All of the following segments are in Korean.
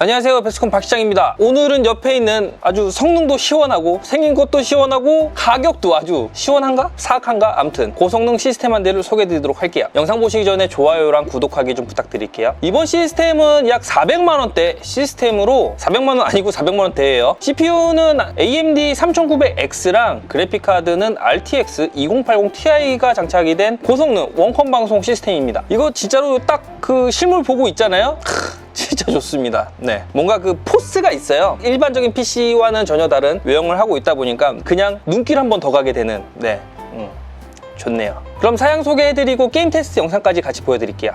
안녕하세요, 베스콘 박시장입니다. 오늘은 옆에 있는 아주 성능도 시원하고 생긴 것도 시원하고 가격도 아주 시원한가? 사악한가? 암튼 고성능 시스템 한 대를 소개해드리도록 할게요. 영상 보시기 전에 좋아요랑 구독하기 좀 부탁드릴게요. 이번 시스템은 약 400만원대 시스템으로 400만원 아니고 400만원대예요. CPU는 AMD 3900X랑 그래픽카드는 RTX 2080 Ti가 장착이 된 고성능 원컴 방송 시스템입니다. 이거 진짜로 딱 그 실물 보고 있잖아요. 진짜 좋습니다. 네, 뭔가 그 포스가 있어요. 일반적인 PC와는 전혀 다른 외형을 하고 있다 보니까 그냥 눈길 한 번 더 가게 되는, 네, 좋네요. 그럼 사양 소개해드리고 게임 테스트 영상까지 같이 보여드릴게요.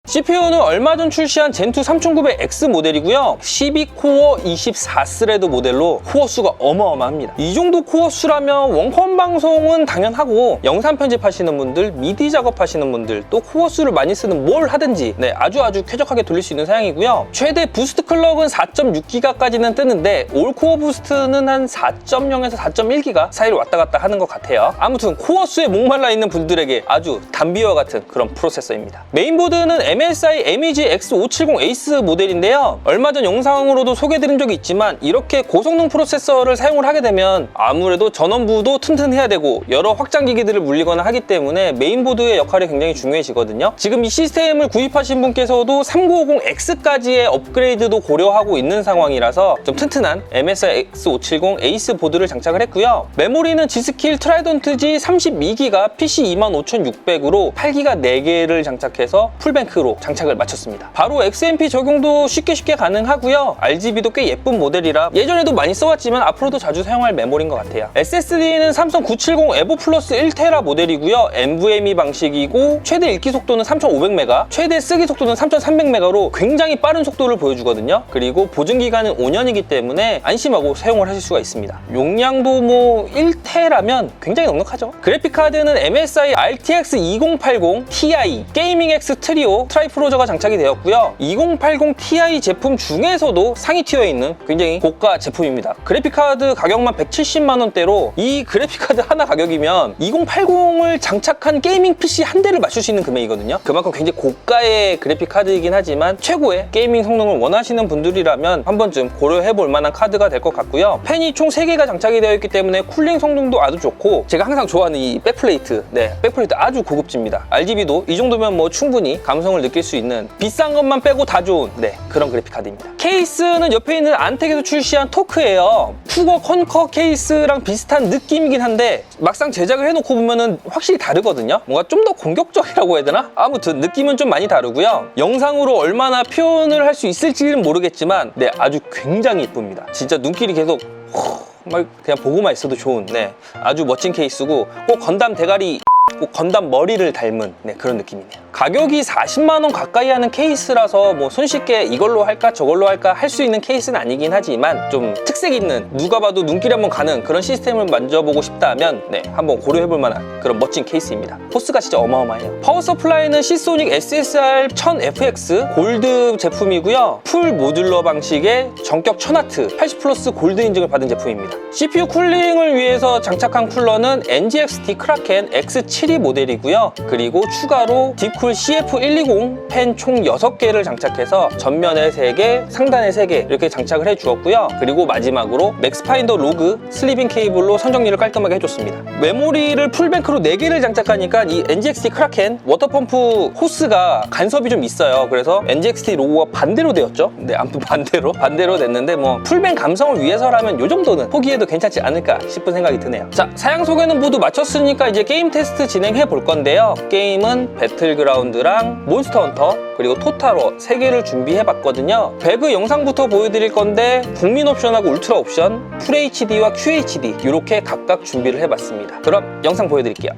CPU는 얼마 전 출시한 젠2 3900X 모델이고요. 12코어 24스레드 모델로 코어 수가 어마어마합니다. 이 정도 코어 수라면 원컴 방송은 당연하고 영상 편집하시는 분들, 미디 작업하시는 분들, 또 코어 수를 많이 쓰는 뭘 하든지 아주 쾌적하게 돌릴 수 있는 사양이고요. 최대 부스트 클럭은 4.6GHz까지는 뜨는데 올코어 부스트는 한 4.0에서 4.1GHz 사이를 왔다 갔다 하는 것 같아요. 아무튼 코어 수에 목말라 있는 분들에게 아주 담비와 같은 그런 프로세서입니다. 메인보드는 MSI MEG X570 에이스 모델인데요. 얼마 전 영상으로도 소개해드린 적이 있지만 이렇게 고성능 프로세서를 사용을 하게 되면 아무래도 전원부도 튼튼해야 되고 여러 확장기기들을 물리거나 하기 때문에 메인보드의 역할이 굉장히 중요해지거든요. 지금 이 시스템을 구입하신 분께서도 3950X까지의 업그레이드도 고려하고 있는 상황이라서 좀 튼튼한 MSI X570 에이스 보드를 장착을 했고요. 메모리는 G스킬 트라이던트 G 32GB PC 25600으로 8GB 4개를 장착해서 풀뱅크로 장착을 마쳤습니다. 바로 XMP 적용도 쉽게 가능하고요. RGB도 꽤 예쁜 모델이라 예전에도 많이 써왔지만 앞으로도 자주 사용할 메모리인 것 같아요. SSD는 삼성 970 에보 플러스 1테라 모델이고요. NVMe 방식이고 최대 읽기 속도는 3500MB, 최대 쓰기 속도는 3300MB로 굉장히 빠른 속도를 보여주거든요. 그리고 보증기간은 5년이기 때문에 안심하고 사용을 하실 수가 있습니다. 용량도 뭐 1테라면 굉장히 넉넉하죠. 그래픽카드는 MSI RTX 2080 Ti 게이밍 X 트리오 트라이프로저가 장착이 되었고요. 2080 Ti 제품 중에서도 상위 티어에 있는 굉장히 고가 제품입니다. 그래픽카드 가격만 170만원대로 이 그래픽카드 하나 가격이면 2080을 장착한 게이밍 PC 한 대를 맞출 수 있는 금액이거든요. 그만큼 굉장히 고가의 그래픽카드이긴 하지만 최고의 게이밍 성능을 원하시는 분들이라면 한 번쯤 고려해볼 만한 카드가 될 것 같고요. 팬이 총 3개가 장착이 되어 있기 때문에 쿨링 성능도 아주 좋고 제가 항상 좋아하는 이 백플레이트, 백플레이트 아주 고급집니다. RGB도 이 정도면 뭐 충분히 감성을 느낄 수 있는 비싼 것만 빼고 다 좋은 그런 그래픽카드입니다. 케이스는 옆에 있는 안텍에서 출시한 토크예요. 푸거 컨커 케이스랑 비슷한 느낌이긴 한데 막상 제작을 해놓고 보면은 확실히 다르거든요. 뭔가 좀 더 공격적이라고 해야 되나? 아무튼 느낌은 좀 많이 다르고요. 영상으로 얼마나 표현을 할 수 있을지는 모르겠지만 아주 굉장히 이쁩니다. 진짜 눈길이 계속 그냥 보고만 있어도 좋은 아주 멋진 케이스고 꼭 건담 대가리 꼭 건담 머리를 닮은 그런 느낌이네요. 가격이 40만원 가까이 하는 케이스라서 뭐 손쉽게 이걸로 할까 저걸로 할까 할 수 있는 케이스는 아니긴 하지만 좀 특색 있는 누가 봐도 눈길이 한번 가는 그런 시스템을 만져보고 싶다면 한번 고려해볼 만한 그런 멋진 케이스입니다. 포스가 진짜 어마어마해요. 파워 서플라이는 시소닉 SSR 1000FX 골드 제품이고요. 풀 모듈러 방식의 전격 1000W 80플러스 골드 인증을 받은 제품입니다. CPU 쿨링을 위해서 장착한 쿨러는 NGXT 크라켄 X7 7위 모델이고요. 그리고 추가로 딥쿨 CF120 팬 총 6개를 장착해서 전면에 3개, 상단에 3개 이렇게 장착을 해주었고요. 그리고 마지막으로 맥스파인더 로그 슬리빙 케이블로 선 정리를 깔끔하게 해줬습니다. 메모리를 풀뱅크로 4개를 장착하니까 이 NGXT 크라켄 워터펌프 호스가 간섭이 좀 있어요. 그래서 NGXT 로고가 반대로 되었죠. 네, 아무튼 반대로 됐는데 뭐 풀뱅 감성을 위해서라면 이 정도는 포기해도 괜찮지 않을까 싶은 생각이 드네요. 자, 사양 소개는 모두 마쳤으니까 이제 게임 테스트 진행해 볼 건데요. 게임은 배틀그라운드랑 몬스터 헌터 그리고 토탈워 3개를 준비해 봤거든요. 배그 영상부터 보여드릴 건데 국민 옵션하고 울트라 옵션, FHD와 QHD 이렇게 각각 준비를 해봤습니다. 그럼 영상 보여드릴게요.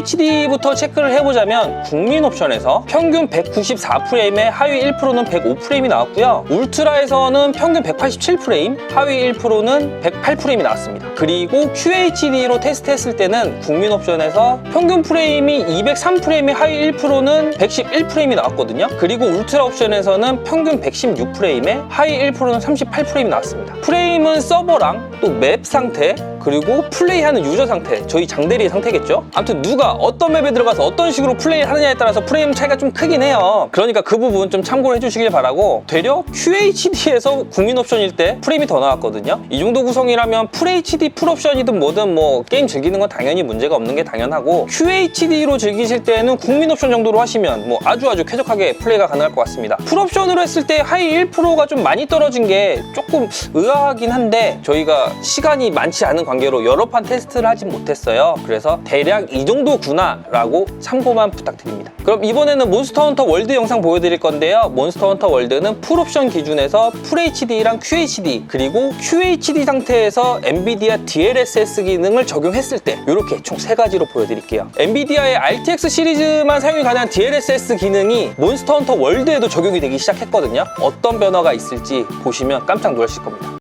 FHD부터 체크를 해보자면 국민 옵션에서 평균 194프레임에 하위 1%는 105프레임이 나왔고요. 울트라에서는 평균 187프레임, 하위 1%는 108프레임이 나왔습니다. 그리고 QHD로 테스트했을 때는 국민 옵션에서 평균 프레임이 203프레임에 하위 1%는 111프레임이 나왔거든요. 그리고 울트라 옵션에서는 평균 116프레임에 하위 1%는 38프레임이 나왔습니다. 프레임은 서버랑 또 맵 상태 그리고 플레이하는 유저 상태, 저희 장대리의 상태겠죠? 아무튼 누가 어떤 맵에 들어가서 어떤 식으로 플레이를 하느냐에 따라서 프레임 차이가 좀 크긴 해요. 그러니까 그 부분 좀 참고를 해주시길 바라고, 되려 QHD에서 국민 옵션일 때 프레임이 더 나왔거든요. 이 정도 구성이라면 FHD 풀옵션이든 뭐든 뭐 게임 즐기는 건 당연히 문제가 없는 게 당연하고, QHD로 즐기실 때는 국민 옵션 정도로 하시면 뭐 아주 쾌적하게 플레이가 가능할 것 같습니다. 풀옵션으로 했을 때 하위 1%가 좀 많이 떨어진 게 조금 의아하긴 한데, 저희가 시간이 많지 않은 관계로 여러 판 테스트를 하진 못했어요. 그래서 대략 이 정도구나 라고 참고만 부탁드립니다. 그럼 이번에는 몬스터 헌터 월드 영상 보여드릴 건데요. 몬스터 헌터 월드는 풀옵션 기준에서 FHD랑 QHD 그리고 QHD 상태에서 엔비디아 DLSS 기능을 적용했을 때 이렇게 총 3가지로 보여드릴게요. 엔비디아의 RTX 시리즈만 사용이 가능한 DLSS 기능이 몬스터 헌터 월드에도 적용이 되기 시작했거든요. 어떤 변화가 있을지 보시면 깜짝 놀라실 겁니다.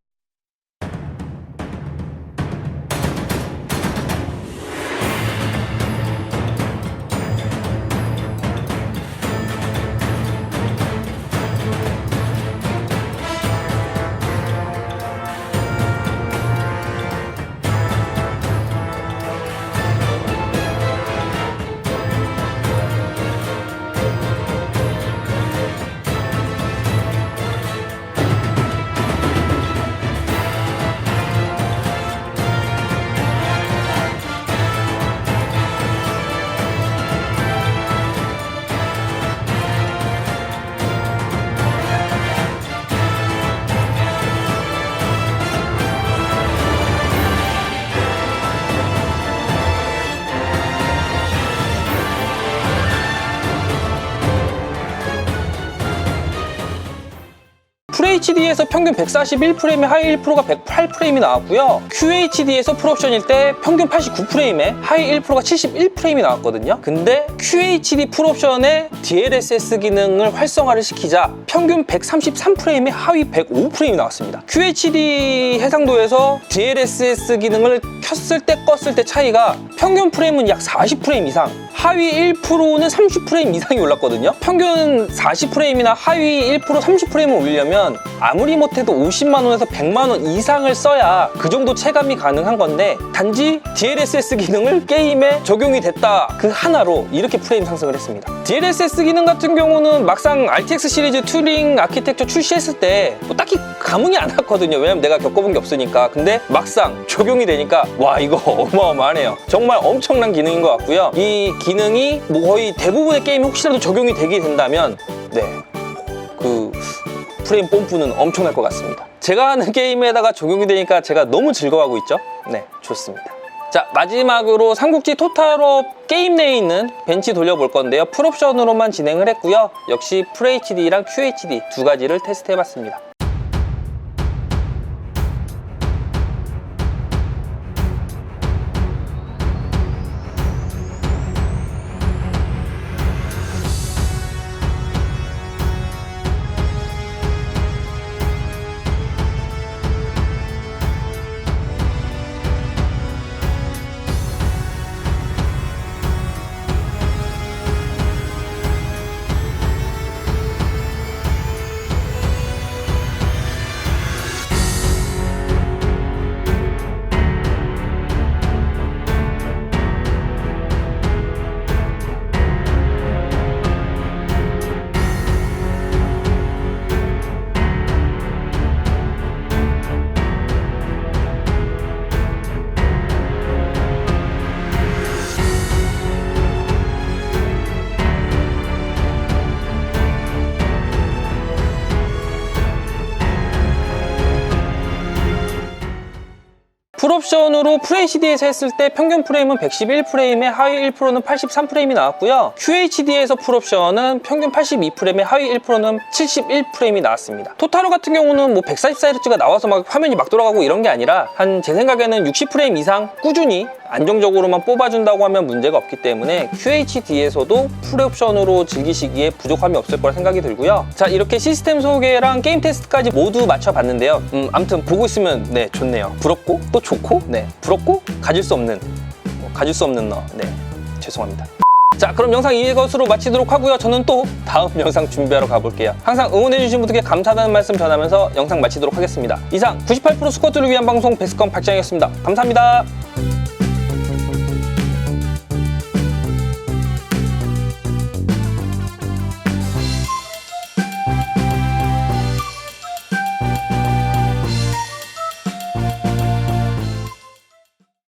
FHD에서 평균 141프레임에 하이 1%가 108프레임이 나왔고요. QHD에서 풀옵션일 때 평균 89프레임에 하이 1%가 71프레임이 나왔거든요. 근데 QHD 풀옵션에 DLSS 기능을 활성화를 시키자 평균 133프레임에 하위 105프레임이 나왔습니다. QHD 해상도에서 DLSS 기능을 켰을 때 껐을 때 차이가 평균 프레임은 약 40프레임 이상, 하위 1%는 30프레임 이상이 올랐거든요. 평균 40프레임이나 하위 1% 30프레임을 올리려면 아무리 못해도 50만원에서 100만원 이상을 써야 그 정도 체감이 가능한 건데, 단지 DLSS 기능을 게임에 적용이 됐다 그 하나로 이렇게 프레임 상승을 했습니다. DLSS 기능 같은 경우는 막상 RTX 시리즈 튜링 아키텍처 출시했을 때 뭐 딱히 감흥이 안 왔거든요. 왜냐면 내가 겪어본 게 없으니까. 근데 막상 적용이 되니까 와, 이거 어마어마하네요. 정말 엄청난 기능인 것 같고요. 이 기능이 뭐 거의 대부분의 게임에 혹시라도 적용이 되게 된다면 그 프레임 뽐뿌는 엄청날 것 같습니다. 제가 하는 게임에다가 적용이 되니까 제가 너무 즐거워하고 있죠. 네, 좋습니다. 자, 마지막으로 삼국지 토탈업 게임 내에 있는 벤치 돌려볼 건데요. 풀옵션으로만 진행을 했고요. 역시 FHD랑 QHD 두 가지를 테스트해봤습니다. 풀옵션으로 FHD에서 했을 때 평균 프레임은 111프레임에 하위 1%는 83프레임이 나왔고요. QHD에서 풀옵션은 평균 82프레임에 하위 1%는 71프레임이 나왔습니다. 토탈로 같은 경우는 뭐 144Hz가 나와서 막 화면이 막 돌아가고 이런 게 아니라 제 생각에는 60프레임 이상 꾸준히 안정적으로만 뽑아준다고 하면 문제가 없기 때문에 QHD에서도 풀옵션으로 즐기시기에 부족함이 없을 거라 생각이 들고요. 자, 이렇게 시스템 소개랑 게임 테스트까지 모두 맞춰봤는데요. 아무튼 보고 있으면 좋네요. 부럽고 또 좋고, 부럽고 가질 수 없는 죄송합니다. 자, 그럼 영상 이것으로 마치도록 하고요. 저는 또 다음 영상 준비하러 가볼게요. 항상 응원해주신 분들께 감사하다는 말씀 전하면서 영상 마치도록 하겠습니다. 이상 98% 스쿼트를 위한 방송 베스컴 박지영이었습니다. 감사합니다.